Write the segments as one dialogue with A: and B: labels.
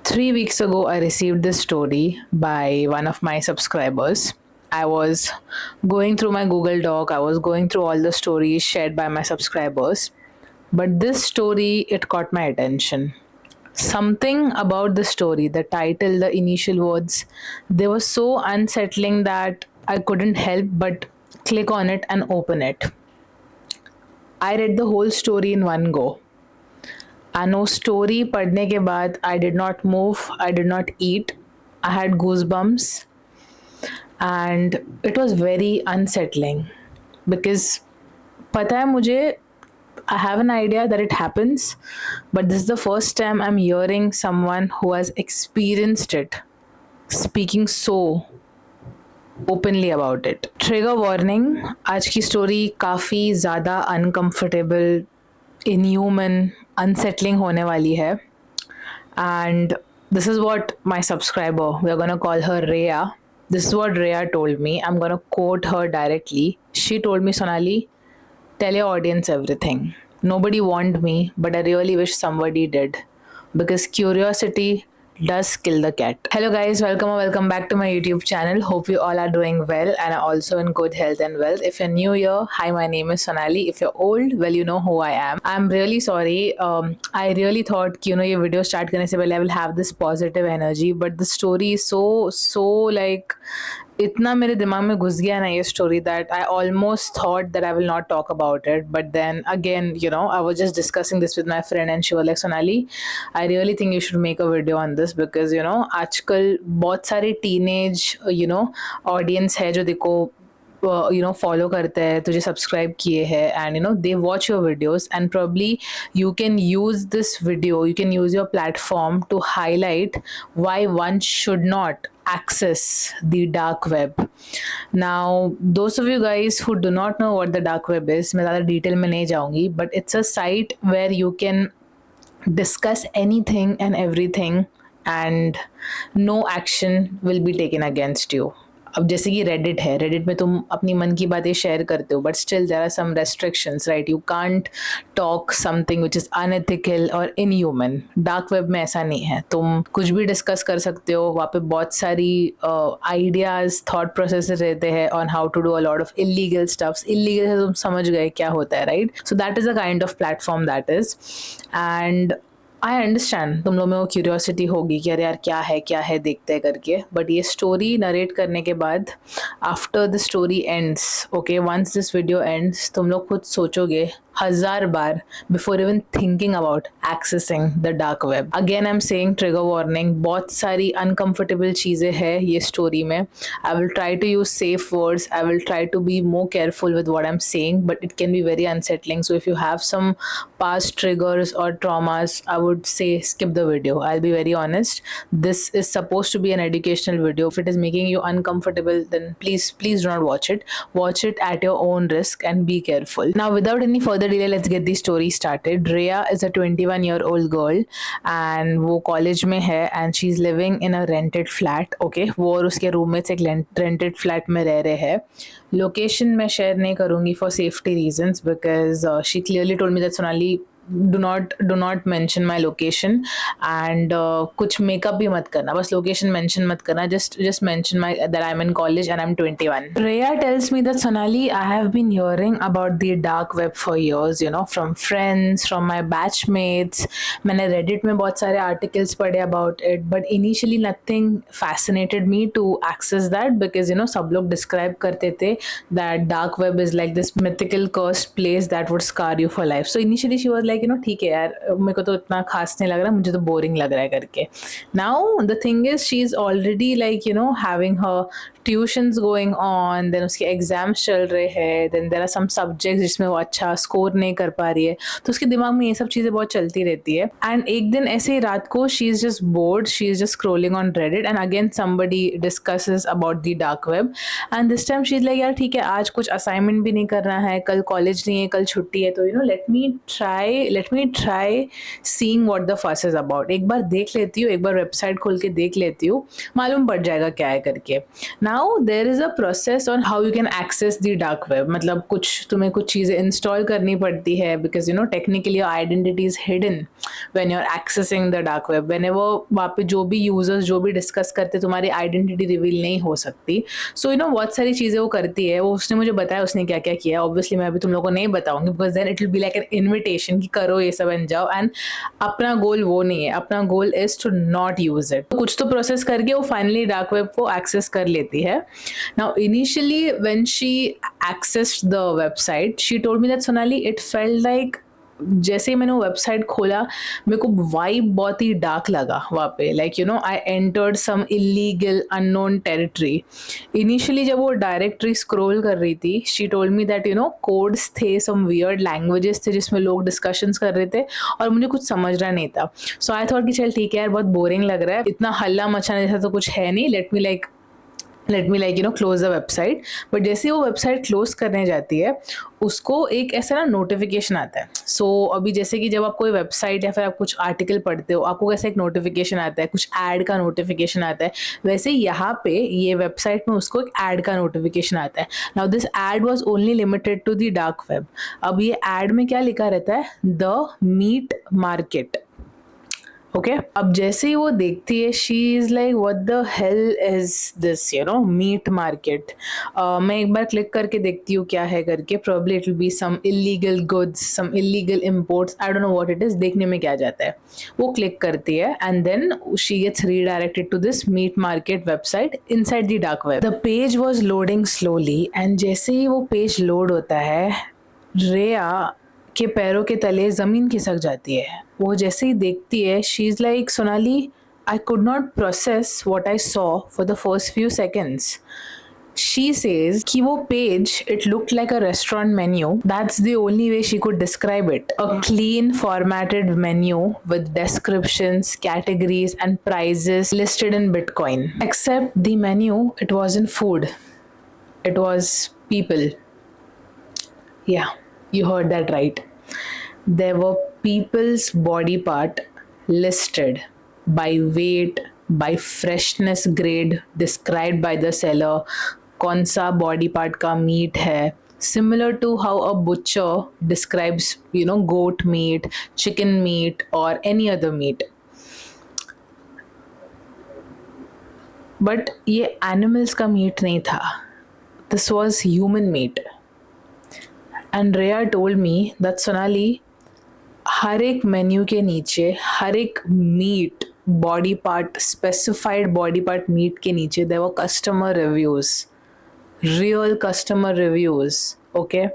A: 3 weeks ago, I received this story by one of my subscribers. I was going through my Google Doc, I was going through all the stories shared by my subscribers. But this story, it caught my attention. Something about the story, the title, the initial words, they were so unsettling that I couldn't help but click on it and open it. I read the whole story in one go. And वो story पढ़ने के बाद I did not move, I did not eat, I had goosebumps, and it was very unsettling because पता है मुझे I have an idea that it happens, but this is the first time I'm hearing someone who has experienced it speaking so openly about it. Trigger warning, आज की story काफ़ी ज़्यादा uncomfortable, inhuman, unsettling होने वाली है. And this is what my subscriber, we're going to call her Rhea, this is what Rhea told me. I'm going to quote her directly. She told me, Sonali, tell your audience everything. Nobody warned me, but I really wish somebody did, because curiosity does kill the cat. Hello guys, welcome or welcome back to my YouTube channel. Hope you all are doing well and are also in good health and wealth. If you're new here, hi, my name is Sonali. If you're old, well, you know who I am. I'm really sorry. I really thought ये video start करने से पहले I will have this positive energy, but the story is so like इतना मेरे दिमाग में घुस गया ना ये story that I almost thought that I will not talk about it. But then again, I was just discussing this with my friend and she was like, Sonali, I really think you should make a video on this because आजकल बहुत सारे teenage audience है जो देखो follow करते हैं, तुझे subscribe किए हैं, and they watch your videos and probably you can use this video, you can use your platform to highlight why one should not access the dark web. Now, those of you guys who do not know what the dark web is, मैं ज़्यादा detail में नहीं जाऊँगी, but it's a site where you can discuss anything and everything and no action will be taken against you. अब जैसे कि Reddit है, Reddit में तुम अपनी मन की बातें शेयर करते हो, but still there are some restrictions, right? You can't talk something which is unethical और इनह्यूमन. डार्क वेब में ऐसा नहीं है, तुम कुछ भी डिस्कस कर सकते हो. वहाँ पे बहुत सारी आइडियाज़, थॉट प्रोसेस रहते हैं on how to do a lot of illegal stuffs. Illegal है, तुम समझ गए क्या होता है, right? So that is a kind of platform that is. And I understand तुम लोग में वो क्यूरियोसिटी होगी कि अरे यार क्या है देखते हैं करके. बट ये स्टोरी नरेट करने के बाद, after the story ends, okay, once this video ends, तुम लोग खुद सोचोगे 1000 बार before even thinking about accessing the dark web. Again I am saying trigger warning, बहुत सारी अनकम्फर्टेबल चीज़ें हैं ये स्टोरी में. I will try to use safe words, I will try to be more careful with what I am saying, but it can be very unsettling. So if you have some past triggers or traumas, I would say skip the video. I'll be very honest. This is supposed to be an educational video. If it is making you uncomfortable, then please do not watch it. Watch it at your own risk and be careful. Now, without any further delay, let's get the story started. Rhea is a 21-year-old girl and वो college में है and she's living in a rented flat. Okay, वो और उसके roommates एक rented flat में रह रहे हैं. लोकेशन मैं शेयर नहीं करूँगी for safety reasons because she clearly told me that Sonali do not mention my location and कुछ मेकअप भी मत करना, बस लोकेशन मेंशन मत करना, just mention that I'm in college and I'm 21. Rhea tells me that Sonali, I have been hearing about the dark web for years, from friends, from my batchmates. मैंने Reddit में बहुत सारे articles पढ़े about it, but initially nothing fascinated me to access that because सब लोग describe करते थे that dark web is like this mythical cursed place that would scar you for life. So initially she was like, ठीक है यार, मेरे को तो इतना खास नहीं लग रहा, मुझे तो बोरिंग लग रहा है करके. Now the thing is she is already like having her tuitions going on, then उसके एग्जाम्स चल रहे हैं, then there are some subjects जिसमें वो अच्छा स्कोर नहीं कर पा रही है, तो उसके दिमाग में ये सब चीज़ें बहुत चलती रहती है. एंड एक दिन ऐसे ही रात को she is just board, she is just scrolling on Reddit and again somebody discusses about the dark web. And this time she is like, यार ठीक है, आज कुछ असाइनमेंट भी नहीं करना है, कल कॉलेज नहीं है, कल छुट्टी है, तो let me try seeing what the फस इज अबाउट. एक बार देख लेती हूँ, एक बार वेबसाइट खोल के देख लेती हूँ, मालूम पड़ जाएगा क्या है करके. now there is a process on how you can access the dark web. मतलब कुछ तुम्हें कुछ चीज़ें इंस्टॉल करनी पड़ती है because you know technically your identity is hidden when you're accessing the dark web. Whenever वहाँ पे जो भी users जो भी discuss करते तुम्हारी identity reveal नहीं हो सकती. So you know बहुत सारी चीज़ें वो करती है. वो उसने मुझे बताया उसने क्या क्या किया. Obviously मैं अभी तुम लोगों को नहीं बताऊंगी because then it will be like an invitation कि करो ये सब and जाओ, and अपना गोल वो नहीं है. अपना गोल is to not use it. तो कुछ तो प्रोसेस करके वो फाइनली डार्क वेब को एक्सेस कर लेती है. Now initially when she accessed the website she told me that Sonali it felt like जैसे ही मैंने वो वेबसाइट खोला मेरे को वाइब बहुत ही डार्क लगा वहाँ पे. Like you know I entered some illegal unknown territory. Initially जब वो डायरेक्टरी स्क्रॉल कर रही थी she told me that you know codes थे, सम वियर्ड लैंग्वेजेस थे जिसमें लोग डिस्कशंस कर रहे थे और मुझे कुछ समझ रहा नहीं था. सो आई थॉट कि चल ठीक है यार बहुत बोरिंग लग रहा है, इतना हल्ला मचाने जैसा तो कुछ है नहीं, let me like you no close the website. But जैसे वो वेबसाइट क्लोज करने जाती है उसको एक ऐसा ना नोटिफिकेशन आता है. सो अभी जैसे कि जब आप कोई वेबसाइट या फिर आप कुछ आर्टिकल पढ़ते हो आपको कैसे एक नोटिफिकेशन आता है, कुछ ऐड का नोटिफिकेशन आता है, वैसे यहाँ पे ये वेबसाइट में उसको एक ऐड का नोटिफिकेशन आता है. Now this ad was only limited to the dark web. अब ये ऐड में क्या लिखा रहता है, द मीट मार्केट. ओके अब जैसे ही वो देखती है she is like what the hell is this you know meat market. मैं एक बार क्लिक करके देखती हूँ क्या है करके. Probably it will be some illegal goods, some illegal imports, I don't know what it is. देखने में क्या जाता है. वो क्लिक करती है and then she gets redirected to this meat market website inside the dark web. The page was loading slowly and जैसे ही वो पेज लोड होता है रेया के पैरों के तले ज़मीन खिसक जाती है. वो जैसे ही देखती है she is like Sonali I could not process what I saw for the first few seconds. She says कि वो page it looked like a restaurant menu. That's the only way she could describe it. A clean formatted menu with descriptions, categories and prices listed in Bitcoin. Except the menu, it wasn't food. It was people. Yeah. You heard that right. There were people's body part listed by weight, by freshness grade described by the seller. कौन सा body part का meat है. Similar to how a butcher describes, you know, goat meat, chicken meat or any other meat. But ये animals का meat नहीं था. This was human meat. And Reya told me that Sonali हर एक मेन्यू के नीचे हर एक meat body part specified body part meat के नीचे there were customer reviews, real customer reviews. Okay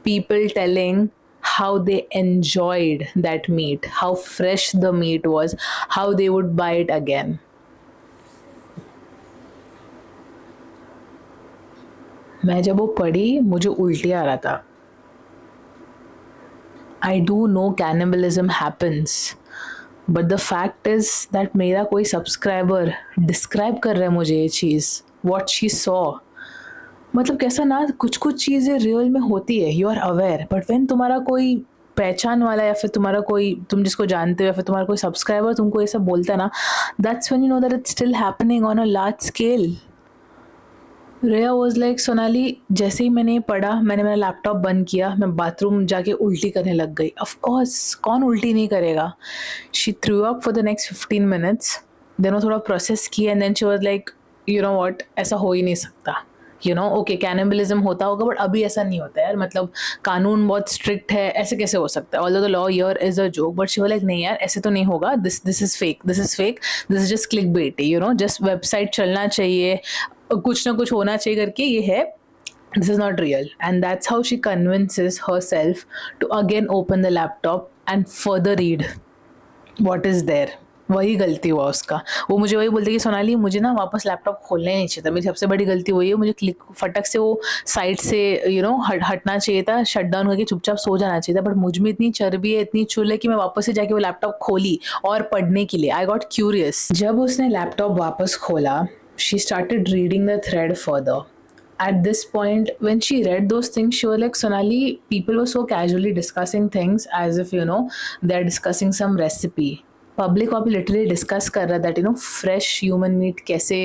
A: people telling how they enjoyed that meat, how fresh the meat was, how they would buy it again. मैं जब वो पढ़ी मुझे उल्टी आ रहा था. I do know cannibalism happens, but the fact is that मेरा कोई सब्सक्राइबर डिस्क्राइब कर रहा है मुझे ये चीज़, what she saw. मतलब कैसा ना कुछ कुछ चीज़ें रियल में होती है, you are aware, but when तुम्हारा कोई पहचान वाला या फिर तुम्हारा कोई तुम जिसको जानते हो या फिर तुम्हारा कोई सब्सक्राइबर तुमको ये सब बोलता है ना, that's when you know that it's still happening on a large scale. रेया वॉज लाइक सोनाली जैसे ही मैंने पढ़ा मैंने मेरा लैपटॉप बंद किया, मैं बाथरूम जाके उल्टी करने लग गई. ऑफ कोर्स कौन उल्टी नहीं करेगा. She threw up for the next 15 minutes. Then वो थोड़ा प्रोसेस किया and then she was like you know what, ऐसा हो ही नहीं सकता. यू नो ओके कैनिबलिज्म होता होगा बट अभी ऐसा नहीं होता यार, मतलब कानून बहुत स्ट्रिक्ट है, ऐसे कैसे हो सकता है. Although the law here is a joke, but she was like नहीं यार ऐसे तो नहीं होगा, this is fake, this is just click bait, you know just website चलना चाहिए, कुछ ना कुछ होना चाहिए करके ये है, this is not real. And that's how she convinces herself to again open the laptop and further read what is there. वही गलती हुआ उसका. वो मुझे वही बोलती कि सोनाली मुझे ना वापस लैपटॉप खोलना ही नहीं चाहिए था, मेरी सबसे बड़ी गलती वही है, मुझे क्लिक फटक से वो साइट से यू नो हटना चाहिए था, शट डाउन करके चुपचाप सो जाना चाहिए था. बट मुझ में इतनी चर्बी है, इतनी चुल है कि मैं वापस से जाके वो लैपटॉप खोली और पढ़ने के लिए. I got curious. जब उसने लैपटॉप वापस खोला she started reading the thread further. At this point, when she read those things, she was like, Sonali, people were so casually discussing things as if, you know, they're discussing some recipe public वहाँ पे literally discuss कर रहा that fresh human meet कैसे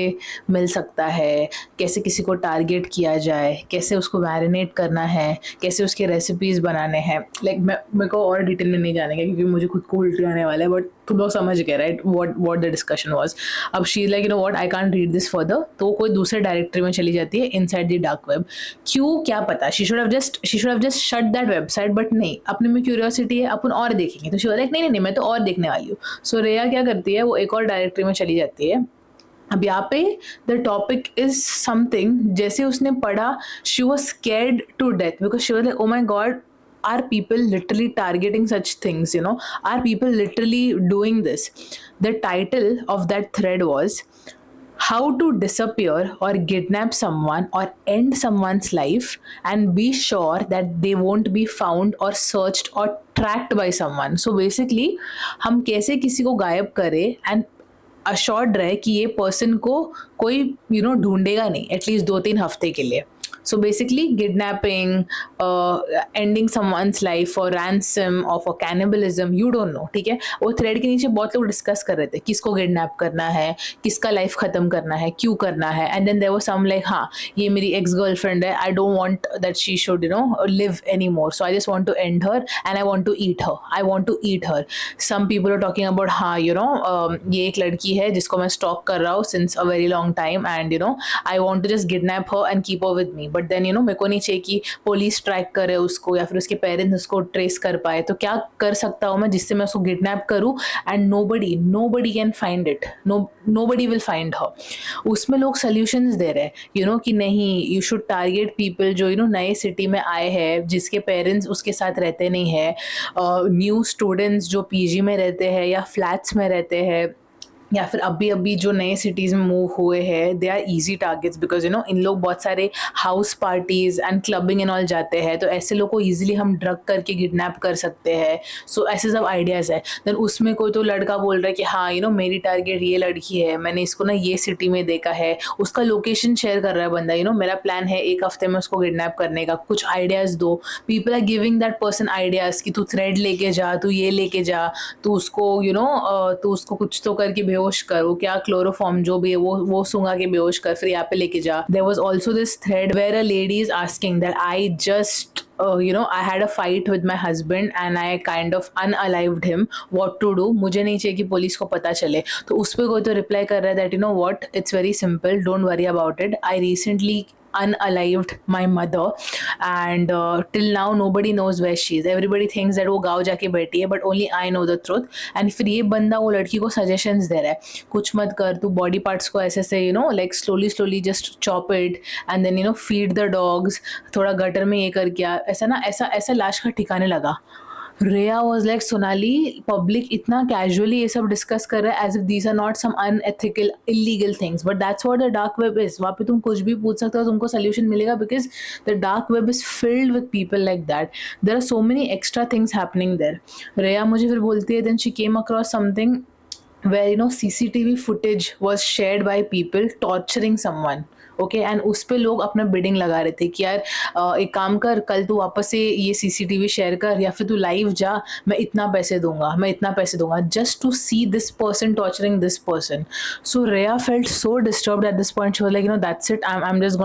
A: मिल सकता है, कैसे किसी को टारगेट किया जाए, कैसे उसको मैरिनेट करना है, कैसे उसके रेसिपीज़ बनाने हैं। लाइक मेरे को और डिटेल में नहीं जाने का क्योंकि मुझे खुद को उल्टी आने वाला है, बट तुम लोग समझ गए right what the discussion was. अब she like what, I can't read this further, तो कोई दूसरे डायरेक्टरी में चली जाती है इनसाइड द डार्क वेब। क्यों, क्या पता, she should have just shut that website, but नहीं, अपने में क्यूरियोसिटी है, अपन और देखेंगे। तो शी वाज लाइक नहीं नहीं नहीं, मैं तो और देखने वाली हूँ। सो रेया क्या करती है, वो एक और डायरेक्टरी में चली जाती है। अब यहाँ पे द टॉपिक इज समथिंग, जैसे उसने पढ़ा she was scared to death because she was like oh my god, are people literally targeting such things, are people literally doing this? The title of that thread was how to disappear or kidnap someone or end someone's life and be sure that they won't be found or searched or tracked by someone. So basically हम कैसे किसी को गायब करें and assured रहे कि ये person को कोई ढूंढेगा नहीं एटलीस्ट 2-3 हफ्ते के लिए। So basically kidnapping, ending someone's life for ransom or for cannibalism, you don't know, ठीक है। वो थ्रेड के नीचे बहुत लोग डिस्कस कर रहे थे किसको किडनैप करना है, किसका लाइफ खत्म करना है, क्यों करना है। And then there was some like हाँ ये मेरी एक्स गर्लफ्रेंड है, I don't want that she should live any more, so I just want to end her and I want to eat her, I want to eat her. Some people are talking about हाँ ये एक लड़की है जिसको मैं stock कर रहा हूँ since a very long time and I want to just kidnap her and keep her with me, but then मेरे को नहीं चाहिए कि पुलिस ट्रैक करे उसको या फिर उसके पेरेंट्स उसको ट्रेस कर पाए। तो क्या कर सकता हूँ मैं जिससे मैं उसको किडनैप करूँ and nobody can find it, nobody will find her. उसमें लोग सोल्यूशंस दे रहे हैं कि नहीं, यू शुड टारगेट पीपल जो नए सिटी में आए हैं, जिसके पेरेंट्स उसके साथ रहते नहीं है, न्यू स्टूडेंट्स जो पीजी में रहते हैं या फ्लैट्स में रहते हैं या फिर अभी जो नए सिटीज़ में मूव हुए हैं, they are easy targets because इन लोग बहुत सारे house parties and clubbing and all जाते हैं, तो ऐसे लोग को ईजिली हम ड्रग करके किडनैप कर सकते हैं। सो ऐसे सब आइडियाज़ है। देन उसमें कोई तो लड़का बोल रहा है कि हाँ मेरी टारगेट ये लड़की है, मैंने इसको ना ये सिटी में देखा है, उसका लोकेशन शेयर कर रहा है बंदा, मेरा प्लान है 1 हफ्ते में उसको किडनैप करने का, कुछ आइडियाज़ दो। People are giving that person ideas कि तू थ्रेड लेके जा, तू ये लेके जा, तू उसको तू उसको कुछ तो करके बेहोश कर, वो क्या क्लोरोफॉर्म जो भी है वो सूंघा के बेहोश कर, फिर यहाँ पे लेके जा। There was also this thread where a lady is asking that I just I had a fight with my husband and I kind of unalived him, what to do? मुझे नहीं चाहिए कि पुलिस को पता चले। तो उस पर कोई तो रिप्लाई कर रहा है that what, it's very simple, don't worry about it, I recently unalived my mother and till now nobody knows where she is, everybody thinks that वो गाँव जाके बैठी है, but only I know the truth। and फिर ये बंदा वो लड़की को सजेशंस दे रहा है, कुछ मत कर, तू बॉडी पार्ट्स को ऐसे से like slowly just chop it and then feed the dogs, थोड़ा गटर में ये कर क्या ऐसा ना ऐसा लाश का ठिकाने लगा। Reya was like Sonali, public इतना कैजुअली ये सब डिस्कस कर रहा है as if these are not some unethical illegal things, but that's what the dark web is. वहाँ पे तुम कुछ भी पूछ सकते हो, तुमको सोल्यूशन मिलेगा because the dark web is filled with people like that. There are so many extra things happening there. Reya मुझे फिर बोलती है then she came across something where CCTV footage was shared by people torturing someone, okay and उस पर लोग अपना bidding लगा रहे थे कि यार एक काम कर, कल तू वापस से ये CCTV शेयर कर या फिर तू लाइव जा, मैं इतना पैसे दूंगा just to see this person torturing this person. So Riya felt so disturbed at this point, she was like that's it, I am just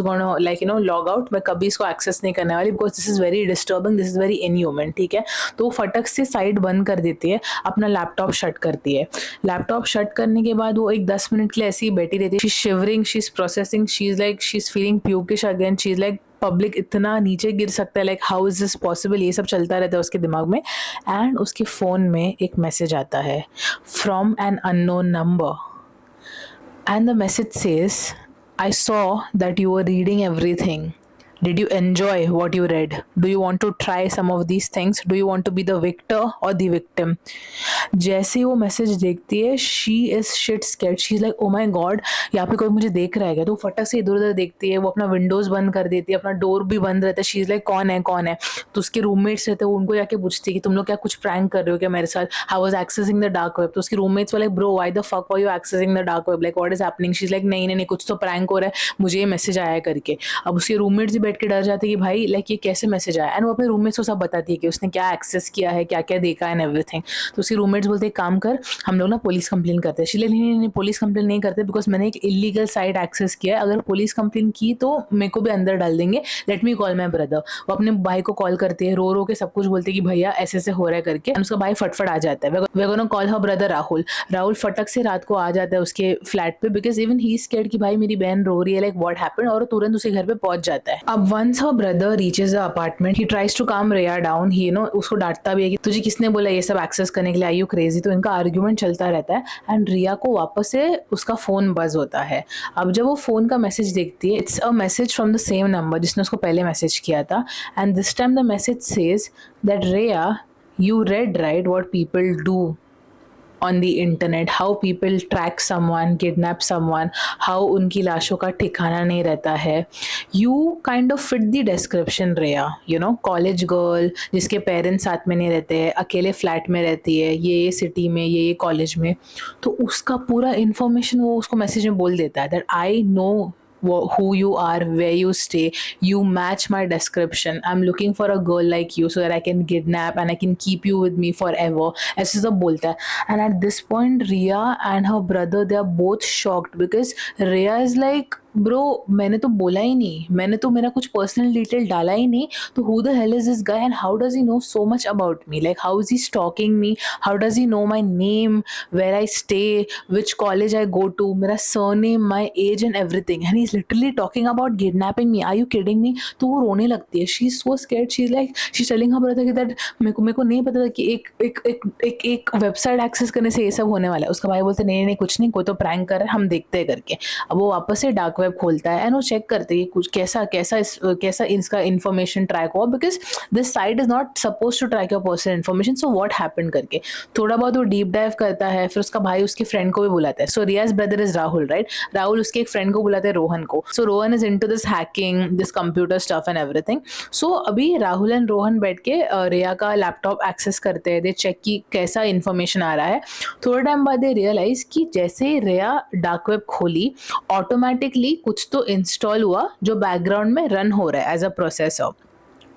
A: gonna like log out, मैं कभी इसको एक्सेस नहीं करने वाली because this is very disturbing, this is very inhuman. ठीक है, तो फटक से साइट बंद कर देती है, अपना लैपटॉप शट करती है। लैपटॉप शट करने के बाद वो एक 10 मिनट के लिए ऐसे ही बैठी रहती है, she shivering, she is processing, she's feeling pukish again, she's like public इतना नीचे गिर सकता है, like how is this possible, ये सब चलता रहता है उसके दिमाग में। एंड उसके फ़ोन में एक मैसेज आता है from an unknown number and the message says I saw that you are reading everything, did you enjoy what you read, do you want to try some of these things, do you want to be the victor or the victim? जैसे ही वो message देखती है she is shit scared, she is like oh my god, यहाँ पे कोई मुझे देख रहा है क्या। तो फटक से इधर उधर देखती है, वो अपना विंडोज बंद कर देती है, अपना डोर भी बंद रहता है। she is like कौन है। तो उसके रूममेट्स रहते हैं, उनको जाके पूछती है कि तुम लोग क्या कुछ प्रैंक कर रहे हो क्या मेरे साथ, I was accessing the dark web। तो उसके रूममेट्स वाले bro why the fuck were you accessing the dark web, like what is happening? she is like नहीं कुछ तो प्रैंक हो रहा है, मुझे ये मैसेज आया करके। अब उसके रूममेट्स भी बैठ के डर जाती है कि भाई लाइक ये कैसे मैसेज आया, एंड वो अपने रूममेट्स को सब बताती है कि उसने क्या एक्सेस किया है, क्या क्या देखा एंड एवरीथिंग। तो उसके रूममेट्स बोलते हैं काम कर, हम लोग ना पुलिस कंप्लेन करते हैं। शीला नहीं, पुलिस कंप्लेन नहीं करते बिकॉज मैंने एक इलीगल साइट एक्सेस किया है, अगर पुलिस कंप्लेन की तो मेरे को भी अंदर डाल देंगे, let me call my brother. वो अपने भाई को कॉल करती है, रो रो के सब कुछ बोलते हैं कि भैया ऐसे ऐसे हो रहा है करके, उसका भाई फटफट आ जाता है। They gonna call her brother Rahul. Rahul फटक से रात को आ जाता है उसके फ्लैट पे, बिकॉज इवन ही स्कैर्ड कि भाई मेरी बहन रो रही है, लाइक व्हाट हैपेंड, और तुरंत उसके घर पे पहुंच जाता है। अब once her brother reaches the apartment, he tries to calm Riya down, ही उसको डांटता भी है कि तुझे किसने बोला ये सब एक्सेस करने के लिए, आई यू क्रेजी। तो इनका आर्ग्यूमेंट चलता रहता है, एंड रिया को वापस से उसका फोन बज होता है। अब जब वो फोन का मैसेज देखती है, it's a message from the same number जिसने उसको पहले मैसेज किया था, and this time the message says that Riya, you read right what people do on the internet, how people track someone, kidnap someone, how उनकी लाशों का ठिकाना नहीं रहता है। You kind of fit the description Riya, college girl जिसके parents साथ में नहीं रहते हैं, अकेले फ्लैट में रहती है, ये सिटी में, ये कॉलेज में। तो उसका पूरा इन्फॉर्मेशन वो उसको मैसेज में बोल देता है that I know who you are, where you stay, you match my description, I'm looking for a girl like you so that I can kidnap and I can keep you with me forever, ऐसे सब बोलता है। And at this point Riya and her brother, they are both shocked because Riya is like, bro मैंने तो बोला ही नहीं, मैंने तो मेरा कुछ पर्सनल डिटेल डाला ही नहीं, तो who the hell is this guy and how does he know so much about me, like how is he stalking me, how does he know my name, where I stay, which college I go to, मेरा surname, my age and everything, and he is literally talking about kidnapping me, are you kidding me. तो वो रोने लगती है, she is so scared, she is like, she telling her brother कि that मेरे को नहीं पता था कि एक वेबसाइट एक्सेस करने से ये सब होने वाला है। उसका भाई बोलते नहीं नहीं कुछ नहीं, कोई तो प्रैंक कर रहा है, हम देखते हैं करके। अब वो वापस से डार्क वेब खोलता है एंड वो चेक करते हैं कुछ कैसा इसका इन्फॉर्मेशन ट्रैक हुआ, because this site is not suppose to track your personal information, so what happened करके थोड़ा बहुत वो डीप डाइव करता है। फिर उसका भाई उसके फ्रेंड को भी बुलाता है। So Riya's brother is Rahul, right? Rahul उसके एक फ्रेंड को बुलाते हैं, रोहन को। So Rohan is into this hacking, this computer stuff and everything. So अभी राहुल एंड रोहन बैठ के रिया का लैपटॉप एक्सेस करते हैं, दे चेक की कैसा इन्फॉर्मेशन आ रहा है। थोड़ा टाइम बाद दे रियलाइज कि जैसे रिया डार्क वेब खोली, ऑटोमेटिकली कुछ तो इंस्टॉल हुआ जो बैकग्राउंड में रन हो रहा है as a processor.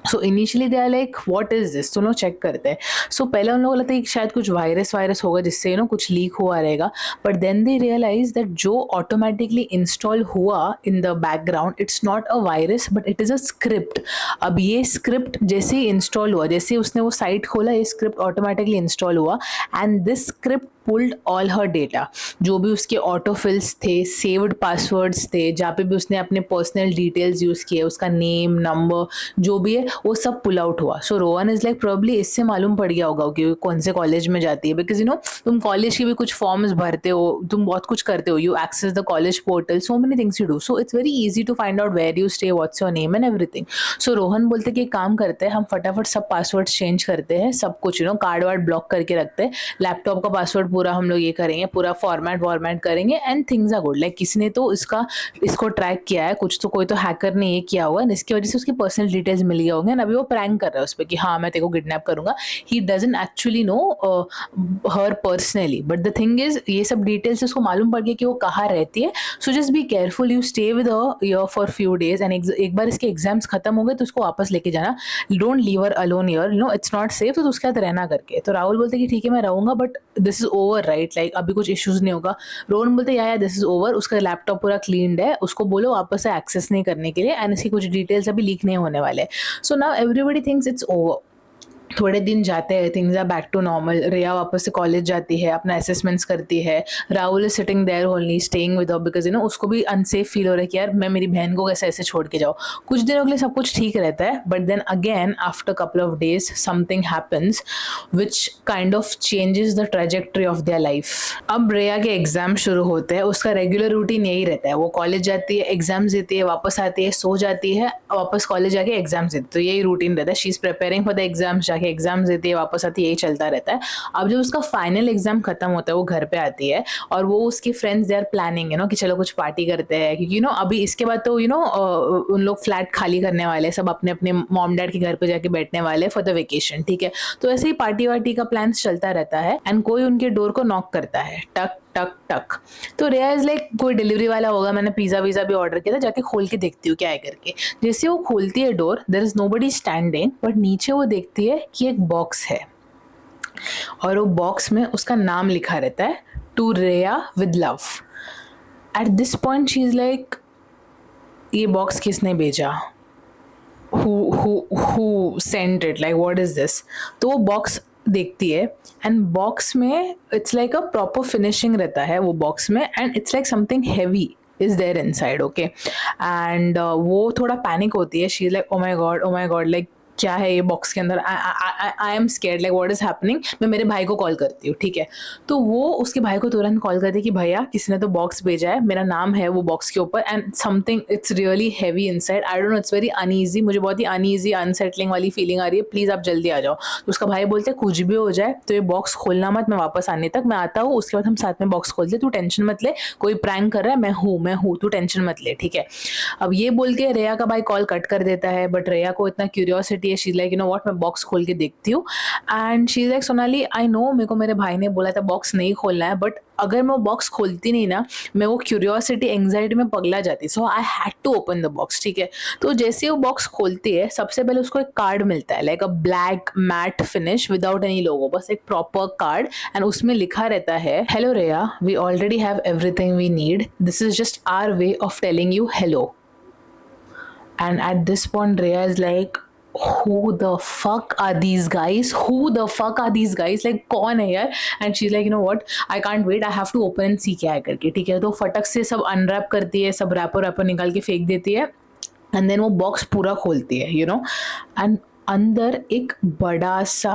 A: So initially they are like what is this, तो लोग चेक करते हैं। सो पहले उन लोगों को लगता है कि शायद कुछ वायरस होगा जिससे कुछ लीक हुआ रहेगा, but then they realize that जो ऑटोमेटिकली इंस्टॉल हुआ in the background, it's not a virus but it is a script. अब ये स्क्रिप्ट जैसे ही इंस्टॉल हुआ, जैसे उसने वो साइट खोला, ये स्क्रिप्ट ऑटोमेटिकली इंस्टॉल हुआ, and this script pulled all her data, जो भी उसके ऑटोफिल्स थे, सेव्ड पासवर्ड्स थे, जहाँ पे भी उसने अपने पर्सनल डिटेल्स यूज़ किए, उसका नेम, नंबर, जो भी है वो सब पुल आउट हुआ। सो रोहन इज लाइक प्रोबेबली इससे मालूम पड़ गया होगा कि कौन से कॉलेज में जाती है, बिकॉज तुम कॉलेज के भी कुछ फॉर्म्स भरते हो, तुम बहुत कुछ करते हो, you access the college portal, so many things you do, so it's very easy to find out where you stay, what's your name and everything. So Rohan बोलते कि एक काम करते हैं, हम फटाफट सब पासवर्ड चेंज करते हैं, सब कुछ कार्ड वार्ड ब्लॉक करके रखते हैं, लैपटॉप का पासवर्ड पूरा हम लोग ये करेंगे, पूरा फॉर्मेट करेंगे, and things are good. Like किसी ने तो इसको ट्रैक किया है, कुछ तो कोई तो हैकर ने ये किया हुआ है, जिसकी वजह से उसकी पर्सनल डिटेल्स मिल गए होंगे, अभी वो प्रैंक कर रहा है उस पर कि हाँ मैं तेरे को किडनैप करूंगा। He doesn't actually know her personally, but the thing is ये सब डिटेल्स उसको मालूम पड़ गया कि वो कहाँ रहती है। So just be careful, you stay with her for few days, and एक बार इसके एग्जाम्स खत्म हो गए तो उसको वापस लेके जाना, don't leave her alone here, it's not safe, तो उसके साथ रहना करके। तो राहुल बोलते कि ठीक है मैं रहूंगा, but this is over, right? Like अभी कुछ इश्यूज नहीं होगा। रोहन बोलते या दिस इज ओवर, उसका लैपटॉप पूरा क्लीन्ड है, उसको बोलो वापस से एक्सेस नहीं करने के लिए, एंड इसकी कुछ डिटेल्स अभी लीक नहीं होने वाले। So now everybody thinks it's over. थोड़े दिन जाते हैं, things are back to normal. Riya वापस से कॉलेज जाती है, अपना असेसमेंट्स करती है। Rahul is sitting there only, staying with her, because उसको भी अनसेफ फील हो रहा है कि यार मैं मेरी बहन को कैसे ऐसे छोड़ के जाऊँ। कुछ दिनों के लिए सब कुछ ठीक रहता है, but then again after couple of days something happens which kind of changes the trajectory of their life. अब रिया के एग्जाम शुरू होते हैं, उसका रेगुलर रूटीन यही रहता है, वो कॉलेज जाती है, एग्जाम्स देती है, वापस आती है, सो जाती है, वापस कॉलेज जाके एग्जाम्स देती है, तो यही रूटीन रहता है। She is preparing for the exams, जाके एग्जाम्स देती है, वापस आती है, यही चलता रहता है। अब जब उसका फाइनल एग्जाम खत्म होता है, वो घर पे आती है, और वो उसके फ्रेंड्स दे आर प्लानिंग कि चलो कुछ पार्टी करते हैं, क्योंकि अभी इसके बाद तो उन लोग फ्लैट खाली करने वाले हैं, सब अपने अपने मॉम डैड के घर पे जाके बैठने वाले फॉर द वेकेशन, ठीक है? तो ऐसे ही पार्टी वार्टी का प्लान चलता रहता है, एंड कोई उनके डोर को नॉक करता है, टक टक टक। तो रेया इज लाइक कोई डिलीवरी वाला होगा, मैंने पिज़्ज़ा वीज़ा भी ऑर्डर किया था, जाके खोल के देखती हूँ क्या है करके। जैसे वो खोलती है door, there is nobody standing, but नीचे वो देखती है कि एक बॉक्स है और वो बॉक्स में उसका नाम लिखा रहता है, टू रेया with love. Eight this point she is like, ये बॉक्स किसने भेजा, who sent it, like what is this। तो वो बॉक्स देखती है एंड बॉक्स में it's like a proper finishing रहता है वो बॉक्स में, and it's like something heavy is there inside, okay. And वो थोड़ा पैनिक होती है, she is like oh my god, like क्या है ये बॉक्स के अंदर, I am scared, like what is happening. मैं मेरे भाई को कॉल करती हूँ, ठीक है। तो वो उसके भाई को तुरंत कॉल करती है कि भैया किसी ने तो बॉक्स भेजा है, मेरा नाम है वो बॉक्स के ऊपर, and something it's really heavy inside, I don't no, it's very uneasy, मुझे बहुत ही अनईजी अनसेटलिंग वाली फीलिंग आ रही है, प्लीज़ आप जल्दी आ जाओ। तो उसका भाई बोलते हैं कुछ भी हो जाए तो ये बॉक्स खोलना मत, मैं वापस आने तक मैं आता हूँ, उसके बाद हम साथ में बॉक्स खोलते, तू टेंशन मत ले, कोई प्रैंक कर रहा है, मैं हूँ, तू टेंशन मत ले, ठीक है। अब ये बोल के रेया का भाई कॉल कट कर देता है, बट रेया को इतना क्यूरियोसिटी है, she is like you know what, मैं बॉक्स खोल के देखती हूँ। And she is like Sonali I know, मेरे को मेरे भाई ने बोला था बॉक्स नहीं खोलना है, बट अगर मैं वो बॉक्स खोलती नहीं ना, मैं वो क्यूरियोसिटी एंग्जाइटी में पगला जाती, so I had to open the box, ठीक है। तो जैसे वो बॉक्स खोलती है, सबसे पहले उसको एक कार्ड मिलता है, like a black matte finish without any logo, बस एक प्रॉपर कार्ड, एंड उसमें लिखा रहता है, hello Reya, we already have everything we need, this is just our way of telling you hello. And at this point Rhea is like, who the fuck are these guys, like कौन है यार। and she's like you know what, I can't wait, I have to open and see क्या है करके, ठीक है। तो फटक से सब अनरैप करती है, सब रैपर निकाल के फेंक देती है, एंड देन वो बॉक्स पूरा खोलती है, यू नो। एंड अंदर एक बड़ा सा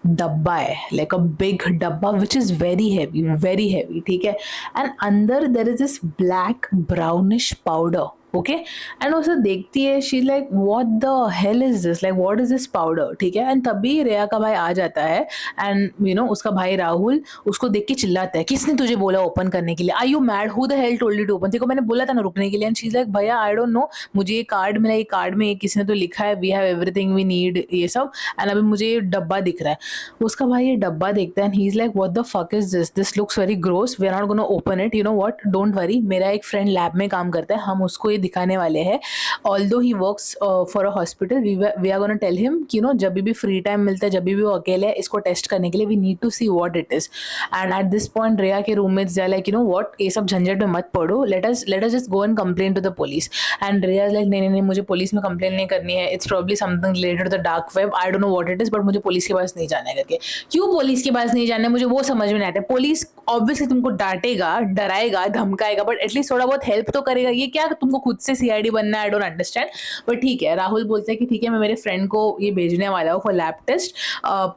A: डब्बा है, लाइक अ बिग डब्बा विच इज वेरी हैवी, ठीक है। एंड अंदर there is this black brownish powder, okay. And उसे देखती है, she like what the hell is this, like what is this powder, ठीक है। एंड तभी रेया का भाई आ जाता है, एंड यू नो उसका भाई राहुल उसको देख के चिल्लाता है, किसने तुझे बोला ओपन करने के लिए, I you mad, who the hell told you to open, देखो मैंने बोला था ना रुकने के लिए। एंड शी इज लाइक भैया आई डोंट नो, मुझे ये कार्ड मिला, ये कार्ड में किसी ने तो लिखा है we have everything we need, ये सब, एंड अभी मुझे ये डब्बा दिख रहा है। उसका भाई ये डब्बा देखता है, and he is like what the fuck is this, this looks very gross, we are not gonna open it, you know what, don't worry, मेरा एक फ्रेंड लैब में काम करता है, हम उसको ये दिखाने वाले हैं, although he works for a hospital, we are going to tell him कि you know जब भी फ्री टाइम मिलता है, जब भी वो अकेले है, इसको टेस्ट करने के लिए we need to see what it is। and at this point रेया के roommates are like you know what, ये सब झंझट में मत पड़ो, let us just go and complain to the police। and रेया is like नहीं, मुझे पुलिस में कंप्लेन नहीं करनी है, it's probably something related to the dark web, I don't know what it is, but मुझे पुलिस के पास नहीं जाना है करके। क्यों पुलिस के पास नहीं जाना है, मुझे वो समझ में नहीं आता। पुलिस ऑब्वियसली तुमको डांटेगा, डराएगा, धमकाएगा, बट एटलीस्ट थोड़ा बहुत हेल्प तो करेगा, ये क्या तुमको खुद से सीआईडी बनना है, आई डोंट अंडरस्टैंड। बट ठीक है, राहुल बोलते हैं कि ठीक है मैं मेरे फ्रेंड को ये भेजने वाला हूँ फॉर लैब टेस्ट,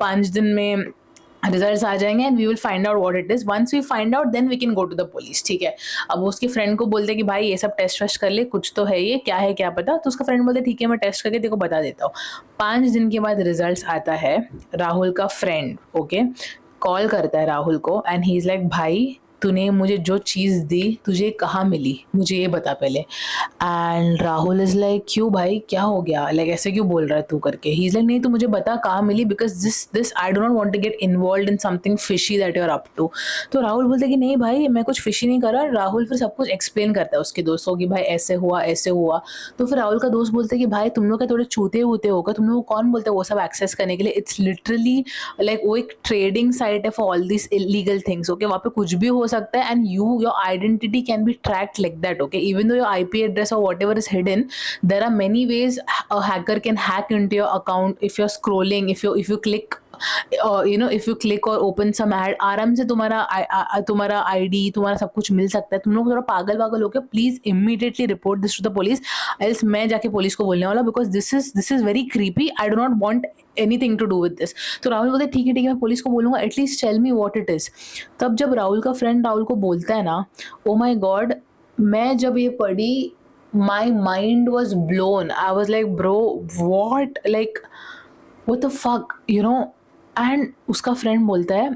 A: 5 दिन में रिजल्ट्स आ जाएंगे, and we will find out what it is, once we find out then we can go to the police, ठीक है। अब वो उसके फ्रेंड को बोलते हैं कि भाई ये सब टेस्ट वेस्ट कर ले, कुछ तो है, ये क्या है क्या पता। तो उसका फ्रेंड बोलते ठीक है मैं टेस्ट करके तेरे को बता देता हूँ। 5 दिन के बाद रिजल्ट्स आता है, राहुल का फ्रेंड ओके कॉल करता है राहुल को, एंड ही इज लाइक भाई तूने मुझे जो चीज़ दी तुझे कहाँ मिली, मुझे ये बता पहले। एंड राहुल इज़ लाइक क्यों भाई क्या हो गया, लाइक ऐसे क्यों बोल रहा है तू करके। ही इज़ लाइक नहीं तू मुझे बता कहाँ मिली, because this I do not want to get involve in something fishy that you are up to. तो राहुल बोलते कि नहीं भाई मैं कुछ फिशी नहीं कर रहा। राहुल फिर सब कुछ एक्सप्लेन करता है उसके दोस्तों को कि भाई ऐसे हुआ ऐसे हुआ। तो फिर राहुल का दोस्त बोलते कि भाई तुम लोग क्या थोड़े छूते होते होगा, तुम लोग कौन बोलते हैं वो सब एक्सेस करने के लिए, इट्स लिटरली लाइक वो एक ट्रेडिंग साइट है for all this illegal things, okay. वहाँ पे कुछ भी हो सकता है, and your identity can be tracked like that, okay, even though your IP address or whatever is hidden, there are many ways a hacker can hack into your account if you're scrolling, if you click you know if you click or open some ad, आराम से तुम्हारा ID तुम्हारा सब कुछ मिल सकता है। तुम लोग थोड़ा पागल हो गया, please immediately report this to the police, else मैं जाके पुलिस को बोलने वाला, because this is very creepy, I do not want anything to do with this. तो राहुल बोलते ठीक है मैं पुलिस को बोलूंगा, at least tell me what it is. तब जब राहुल का फ्रेंड राहुल को बोलता है ना, ओ माई गॉड, मैं जब ये पढ़ी my mind was blown, I was like bro what, like what the fuck you know. And उसका फ्रेंड बोलता है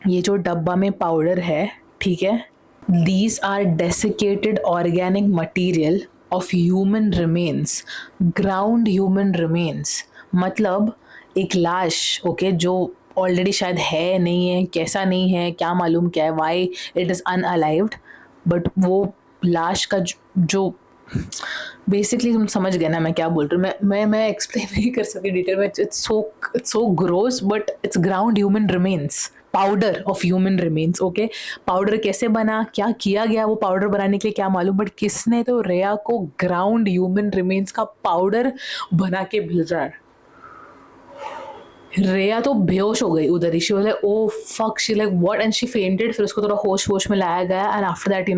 A: ये जो डब्बा में पाउडर है, ठीक है, these are desiccated organic material of human remains, ground human remains, मतलब एक लाश, ओके, जो ऑलरेडी शायद है, नहीं है, कैसा नहीं है, क्या मालूम क्या है, वाई इट इज़ अनअलाइव्ड, बट वो लाश का जो बेसिकली तुम समझ गए ना मैं क्या बोल रही हूँ। मैं एक्सप्लेन नहीं कर सकती डिटेल में, it's so gross, but it's ground human remains, powder of human remains. Okay, powder कैसे बना, क्या किया गया वो पाउडर बनाने के लिए क्या मालूम, बट किसने तो रेया को ग्राउंड ह्यूमन रिमेन्स का पाउडर बना के भेजा है। रेया तो बेहोश हो गई उधर ही, she was like oh fuck, she like what, and she fainted. फिर उसको थोड़ा होश में लाया गया, एंड आफ्टर दैट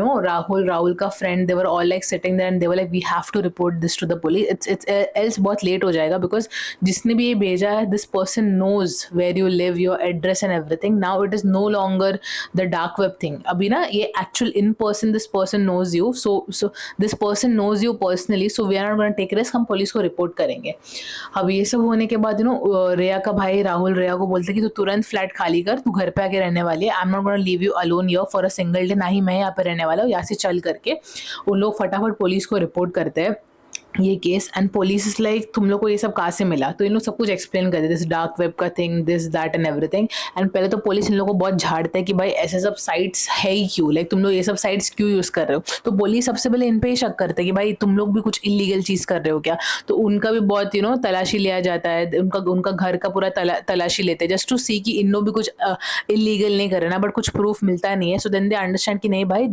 A: राहुल का friend, they were all like sitting there and they were like we have to report this to the police, it's else बहुत late हो जाएगा, बिकॉज जिसने भी ये भेजा है this person knows where you live, your address and everything. Now it is no longer the dark web thing, अभी ना ये actual in person, this person knows you, so this person knows you personally, so we are not gonna take risk, हम police को report करेंगे। अब ये सब होने के बाद रेया का भाई राहुल रेया को बोलते कि तू तुरंत फ्लैट खाली कर, तू घर पे आके रहने वाली है, I am not gonna leave you alone here for a single day, ना ही मैं यहाँ पे रहने वाला हूँ, यहाँ से चल करके। उन लोग फटाफट पुलिस को रिपोर्ट करते हैं ये case, and police is like तुम लोग को ये सब कहाँ से मिला, तो इन लोग सब कुछ एक्सप्लेन करते दिस डार्क वेब का thing, this that and everything. And पहले तो पुलिस इन लोगों को बहुत झाड़ता है कि भाई ऐसे सब साइट्स है ही क्यों, लाइक तुम लोग ये सब साइट्स क्यों यूज कर रहे हो, तो पुलिस सबसे पहले इन पे ही शक करते हैं कि भाई तुम लोग भी कुछ इलीगल चीज कर रहे हो क्या, तो उनका भी बहुत तलाशी लिया जाता है, उनका उनका घर का पूरा तलाशी लेते हैं जस्ट टू सी कि इन लोग भी कुछ इलीगल नहीं कर रहे ना, बट कुछ प्रूफ मिलता नहीं है, सो देन दे अंडरस्टैंड कि नहीं भाई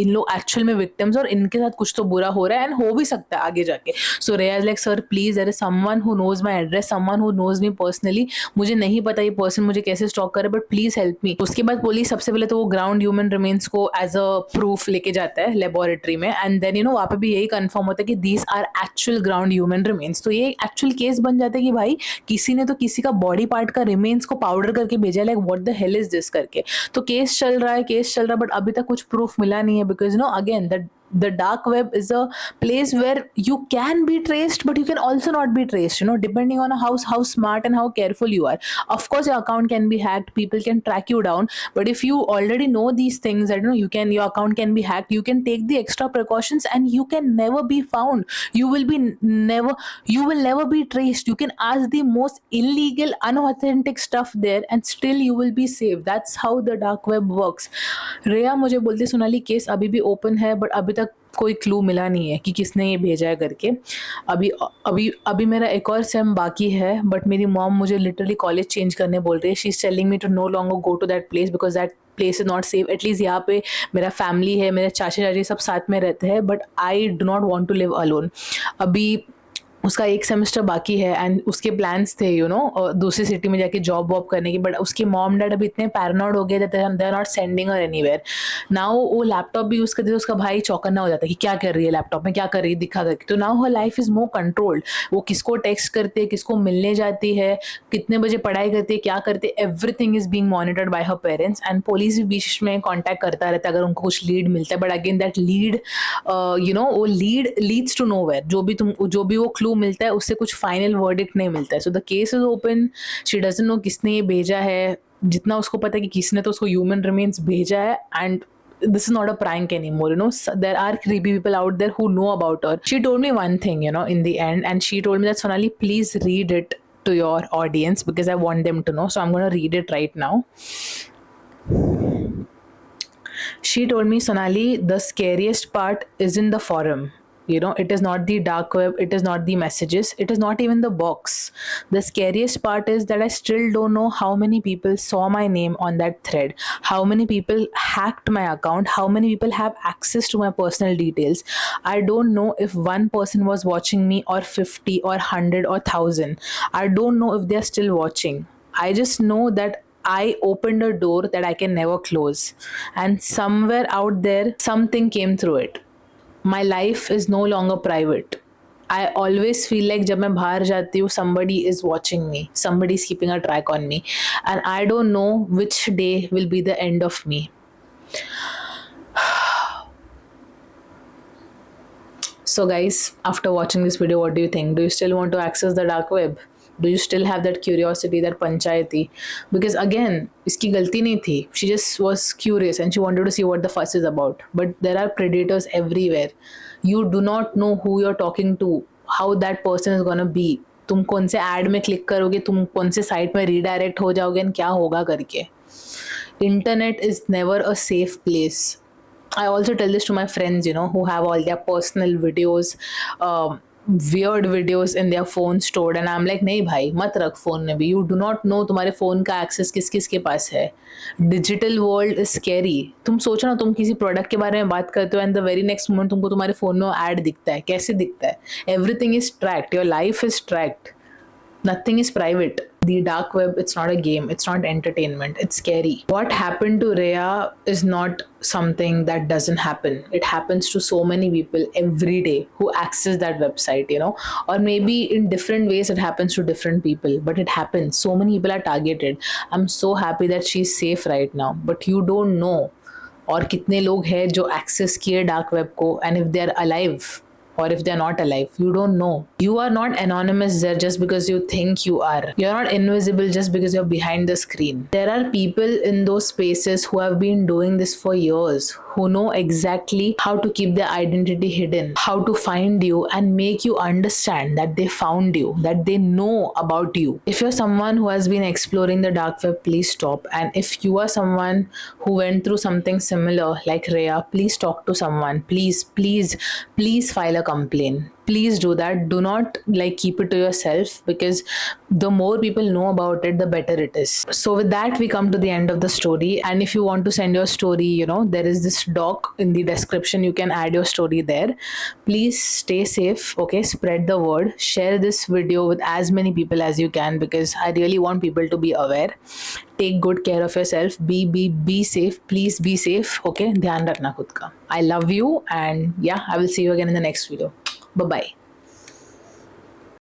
A: इन लोग एक्चुअल में विक्टिम्स, और इनके साथ कुछ तो बुरा हो रहा है एंड हो भी सकता है आगे जाके। So Reya is like sir please, there is someone who knows my address, someone who knows me personally, मुझे नहीं पता ये पर्सन मुझे कैसे स्टॉक करे, बट प्लीज हेल्प मी। उसके बाद पुलिस सबसे पहले तो वो ग्राउंड ह्यूमन रिमेन्स को एज अ प्रूफ लेके जाता है लेबोरेटरी में, एंड देन वहाँ पे भी यही कंफर्म होता है कि these are actual ground human remains. तो ये एक्चुअल केस बन जाता है कि भाई किसी ने तो किसी का बॉडी पार्ट का रिमेन्स को पाउडर करके भेजा, like what the hell is this करके। तो केस चल रहा है बट अभी तक कुछ प्रूफ मिला नहीं है, because again the dark web is a place where you can be traced but you can also not be traced, depending on how smart and how careful you are. Of course your account can be hacked, people can track you down, but if you already know these things that your account can be hacked, you can take the extra precautions and you can never be found, you will never be traced. You can ask the most illegal unauthentic stuff there and still you will be safe. That's how the dark web works. रेया मुझे बोलती Sonali case अभी भी open है, but अभी तक कोई clue मिला नहीं है कि किसने ये भेजा है करके। अभी अभी अभी मेरा एक और सेम बाकी है, बट मेरी मॉम मुझे लिटरली कॉलेज चेंज करने बोल रही है, she is telling me to no longer go to that place because that place is not safe. At least यहाँ पे मेरा फैमिली है, मेरे चाचा चाची सब साथ में रहते हैं, but I do not want to live alone. अभी उसका एक सेमेस्टर बाकी है एंड उसके प्लान्स थे दूसरी सिटी में जाके जॉब वॉब करने की, बट उसके मॉम डैड अभी इतने पैरानॉइड हो गए that they are not sending her anywhere. Now वो लैपटॉप भी यूज करती है, उसका भाई चौकन्ना हो जाता है कि क्या कर रही है लैपटॉप में, क्या कर रही है दिखा करके। तो now her life is more controlled, वो किसको टेक्स्ट करती है, किसको मिलने जाती है, कितने बजे पढ़ाई करती है, क्या करती है, everything is being monitored by her parents. And police भी बीच में कॉन्टैक्ट करता रहता है अगर उनको कुछ लीड मिलता है, बट अगेन दैट लीड वो लीड लीड्स टू नोवेयर, जो भी वो क्लू मिलता है उससे कुछ फाइनल वर्डिक्ट नहीं मिलता है। So the case is open, she doesn't know किसने ये भेजा है, जितना उसको पता है कि किसने तो उसको ह्यूमन रिमेन्स भेजा है, and this is not a prank anymore, there are creepy people out there who know about her. She told me one thing in the end, and she told me that Sonali, please read it to your audience because I want them to know, so I'm going to read it right now. She told me, Sonali, the scariest part is in the forum. It is not the dark web, it is not the messages, it is not even the box. The scariest part is that I still don't know how many people saw my name on that thread, how many people hacked my account, how many people have access to my personal details. I don't know if one person was watching me or 50 or 100 or 1,000. I don't know if they're still watching. I just know that I opened a door that I can never close, and somewhere out there something came through it. My life is no longer private. I always feel like जब मैं बाहर जाती हूँ somebody is watching me, somebody is keeping a track on me, and I don't know which day will be the end of me. So guys, after watching this video, what do you think? Do you still want to access the dark web? Do you still have that curiosity, that panchayati? Because again, iski galti nahi thi. She just was curious and she wanted to see what the fuss is about. But there are predators everywhere. You do not know who you're talking to, how that person is going to be. तुम कौन से add में click करोगे, तुम कौन से site में redirect हो जाओगे, क्या होगा करके. Internet is never a safe place. I also tell this to my friends, who have all their personal videos, weird videos in their phone stored, and I'm like, नहीं भाई मत रख phone में भी. You do not know तुम्हारे phone का access किस किस के पास है. Digital world is scary. तुम सोचो ना, तुम किसी product के बारे में बात करते हो and the very next moment तुमको तुम्हारे phone में ad दिखता है. कैसे दिखता है? Everything is tracked. Your life is tracked. Nothing is private. The dark web, it's not a game, it's not entertainment, it's scary. What happened to Rhea is not something that doesn't happen. It happens to so many people every day who access that website, or maybe in different ways it happens to different people, but it happens. So many people are targeted. I'm so happy that she's safe right now, but you don't know और कितने लोग हैं जो access किए dark web को, and if they're alive or if they're not alive, you don't know. You are not anonymous there just because you think you are. You're not invisible just because you're behind the screen. There are people in those spaces who have been doing this for years, who know exactly how to keep their identity hidden, how to find you and make you understand that they found you, that they know about you. If you're someone who has been exploring the dark web, please stop. And if you are someone who went through something similar like Rhea, please talk to someone. Please, please, please file a complaint. Please do that. Do not keep it to yourself, because the more people know about it, the better it is. So with that, we come to the end of the story. And if you want to send your story, there is this doc in the description. You can add your story there. Please stay safe. Okay, spread the word. Share this video with as many people as you can, because I really want people to be aware. Take good care of yourself. Be safe. Please be safe. Okay, ध्यान रखना खुद का. I love you, and yeah, I will see you again in the next video. Bye bye.